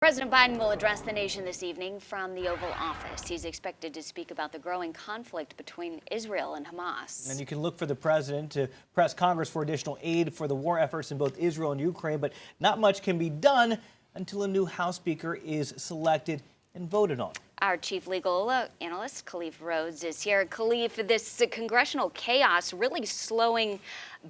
President Biden will address the nation this evening from the Oval Office. He's expected to speak about the growing conflict between Israel and Hamas. And you can look for the president to press Congress for additional aid for the war efforts in both Israel and Ukraine, but not much can be done until a new House Speaker is selected and voted on. Our chief legal analyst, Khalif Rhodes, is here. Khalif, this congressional chaos really slowing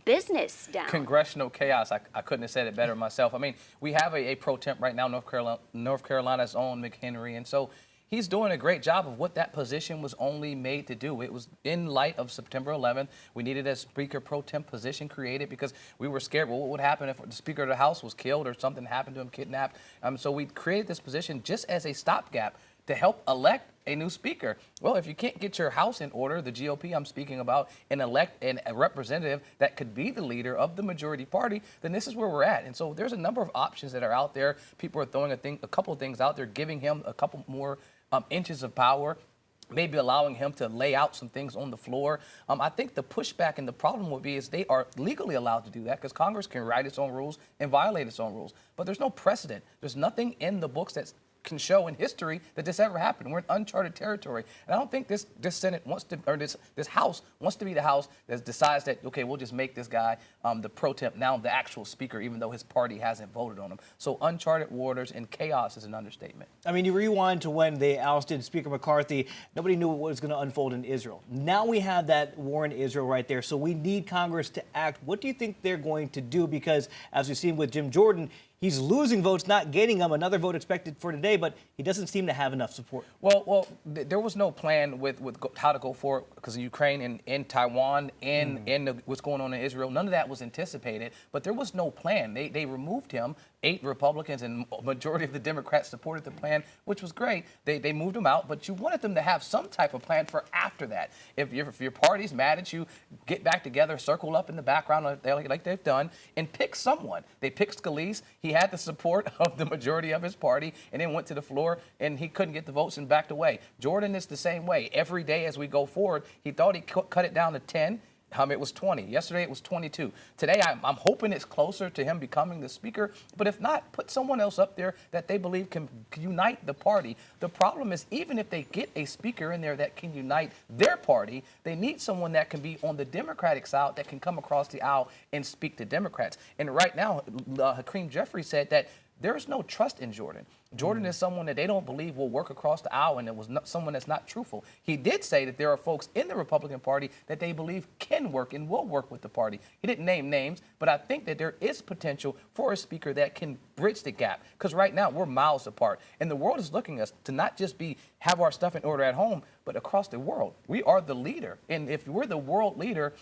business down. Congressional chaos. I couldn't have said it better myself. I mean, we have a pro temp right now, North Carolina's own McHenry, and so he's doing a great job of what that position was only made to do. It was in light of September 11th. We needed a Speaker pro temp position created because we were scared, well, what would happen if the Speaker of the House was killed or something happened to him, kidnapped? So we created this position just as a stopgap to help elect a new speaker. Well, if you can't get your house in order, the GOP I'm speaking about, and elect a representative that could be the leader of the majority party, then this is where we're at. And so there's a number of options that are out there. People are throwing a couple of things out there, giving him a couple more inches of power, maybe allowing him to lay out some things on the floor. I think the pushback and the problem would be is they are legally allowed to do that because Congress can write its own rules and violate its own rules. But there's no precedent. There's nothing in the books that can show in history that this ever happened. We're in uncharted territory. And I don't think this Senate wants to, or this House wants to be the House that decides that, okay, we'll just make this guy the pro temp, now the actual speaker, even though his party hasn't voted on him. So uncharted waters and chaos is an understatement. I mean, you rewind to when they ousted Speaker McCarthy, nobody knew what was going to unfold in Israel. Now we have that war in Israel right there, so we need Congress to act. What do you think they're going to do? Because as we've seen with Jim Jordan, he's losing votes, not getting them. Another vote expected for today, but he doesn't seem to have enough support. Well, there was no plan with how to go forward because of Ukraine and Taiwan and what's going on in Israel. None of that was anticipated, but there was no plan. They removed him. 8 Republicans and majority of the Democrats supported the plan, which was great. They moved him out, but you wanted them to have some type of plan for after that. If your party's mad at you, get back together, circle up in the background like they've done, and pick someone. They picked Scalise. He had the support of the majority of his party, and then went to the floor, and he couldn't get the votes and backed away. Jordan is the same way. Every day as we go forward, he thought he cut it down to 10. It was 20. Yesterday it was 22. Today I'm hoping it's closer to him becoming the speaker. But if not, put someone else up there that they believe can unite the party. The problem is even if they get a speaker in there that can unite their party, they need someone that can be on the Democratic side that can come across the aisle and speak to Democrats. And right now, Hakeem Jeffrey said that there is no trust in Jordan. Jordan is someone that they don't believe will work across the aisle, and it was someone that's not truthful. He did say that there are folks in the Republican Party that they believe can work and will work with the party. He didn't name names, but I think that there is potential for a speaker that can bridge the gap. Because right now we're miles apart, and the world is looking at us to not just have our stuff in order at home, but across the world. We are the leader, and if we're the world leader,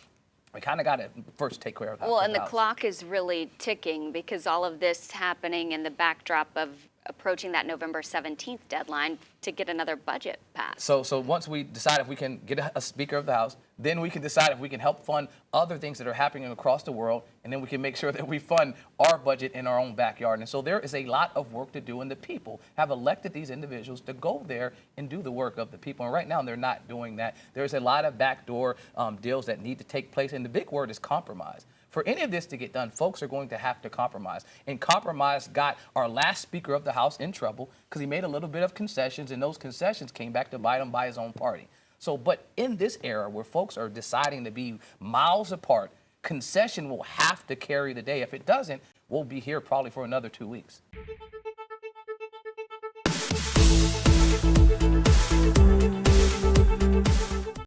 we kind of got to first take care of that. Well, and the clock is really ticking because all of this happening in the backdrop of approaching that November 17th deadline to get another budget passed. So once we decide if we can get a Speaker of the House, then we can decide if we can help fund other things that are happening across the world, and then we can make sure that we fund our budget in our own backyard. And so there is a lot of work to do, and the people have elected these individuals to go there and do the work of the people. And right now they're not doing that. There's a lot of backdoor deals that need to take place, and the big word is compromise. For any of this to get done, folks are going to have to compromise. And compromise got our last Speaker of the House in trouble because he made a little bit of concessions, and those concessions came back to bite him by his own party. So, but in this era where folks are deciding to be miles apart, concession will have to carry the day. If it doesn't, we'll be here probably for another 2 weeks.